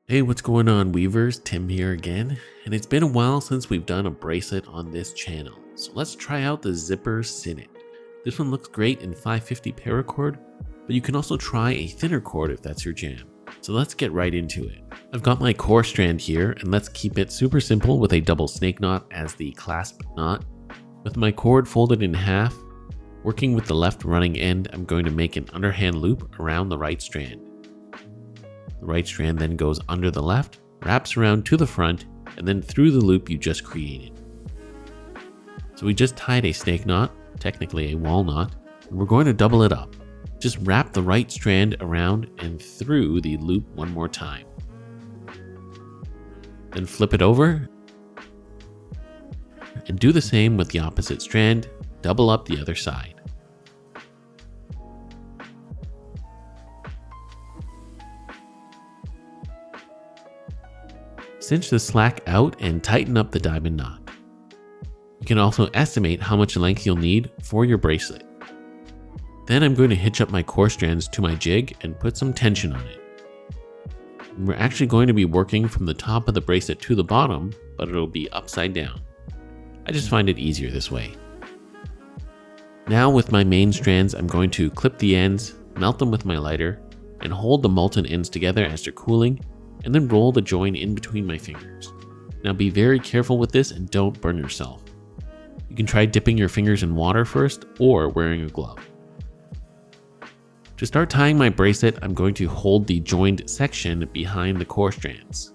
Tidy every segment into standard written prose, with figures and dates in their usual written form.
Hey, what's going on, weavers? Tim here again, and it's been a while since we've done a bracelet on this channel, so let's try out the zipper Sinnet. This one looks great in 550 paracord, but you can also try a thinner cord if that's your jam. So let's get right into it. I've got my core strand here, and let's keep it super simple with a double snake knot as the clasp knot. With my cord folded in half, working with the left running end, I'm going to make an underhand loop around the right strand. The right strand then goes under the left, wraps around to the front, and then through the loop you just created. So we just tied a snake knot, technically a wall knot, and we're going to double it up. Just wrap the right strand around and through the loop one more time. Then flip it over, and do the same with the opposite strand, double up the other side. Cinch the slack out and tighten up the diamond knot. You can also estimate how much length you'll need for your bracelet. Then I'm going to hitch up my core strands to my jig and put some tension on it. And we're actually going to be working from the top of the bracelet to the bottom, but it'll be upside down. I just find it easier this way. Now with my main strands, I'm going to clip the ends, melt them with my lighter, and hold the molten ends together as they're cooling, and then roll the join in between my fingers. Now be very careful with this and don't burn yourself. You can try dipping your fingers in water first or wearing a glove. To start tying my bracelet, I'm going to hold the joined section behind the core strands.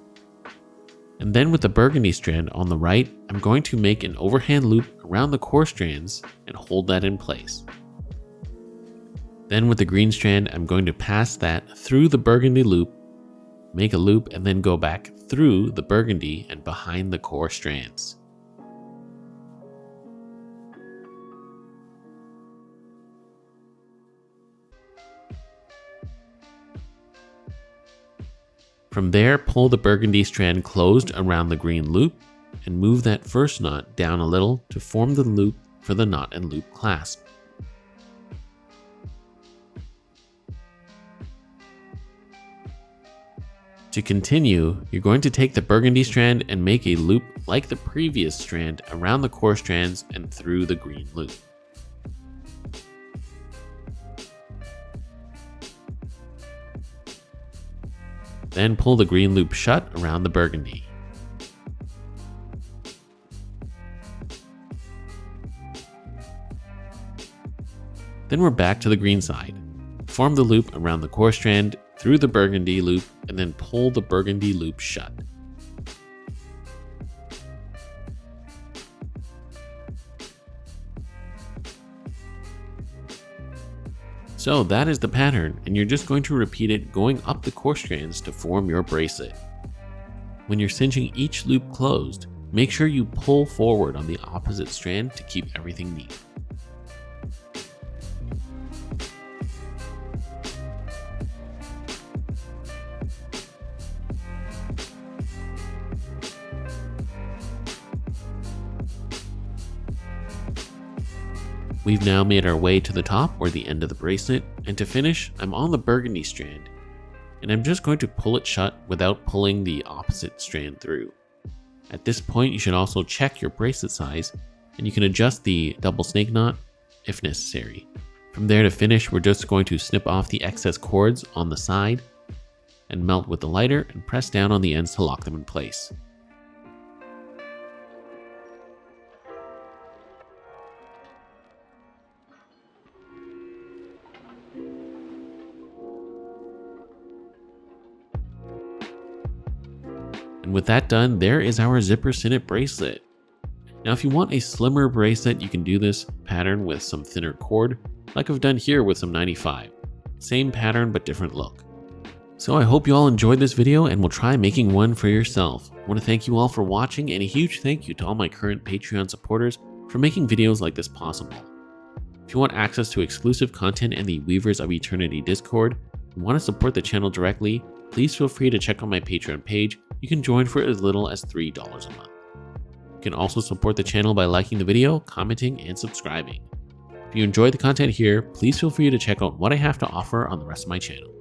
And then with the burgundy strand on the right, I'm going to make an overhand loop around the core strands and hold that in place. Then with the green strand, I'm going to pass that through the burgundy loop, make a loop, and then go back through the burgundy and behind the core strands. From there, pull the burgundy strand closed around the green loop and move that first knot down a little to form the loop for the knot and loop clasp. To continue, you're going to take the burgundy strand and make a loop like the previous strand around the core strands and through the green loop. Then pull the green loop shut around the burgundy. Then we're back to the green side. Form the loop around the core strand through the burgundy loop and then pull the burgundy loop shut. So that is the pattern, and you're just going to repeat it going up the core strands to form your bracelet. When you're cinching each loop closed, make sure you pull forward on the opposite strand to keep everything neat. We've now made our way to the top or the end of the bracelet, and to finish, I'm on the burgundy strand, and I'm just going to pull it shut without pulling the opposite strand through. At this point, you should also check your bracelet size, and you can adjust the double snake knot if necessary. From there to finish, we're just going to snip off the excess cords on the side and melt with the lighter and press down on the ends to lock them in place. And with that done, there is our zipper Sinnet bracelet. Now if you want a slimmer bracelet, you can do this pattern with some thinner cord, like I've done here with some 95. Same pattern but different look. So I hope you all enjoyed this video and will try making one for yourself. I want to thank you all for watching, and a huge thank you to all my current Patreon supporters for making videos like this possible. If you want access to exclusive content and the Weavers of Eternity Discord and want to support the channel directly, please feel free to check out my Patreon page. You can join for as little as $3 a month. You can also support the channel by liking the video, commenting, and subscribing. If you enjoyed the content here, please feel free to check out what I have to offer on the rest of my channel.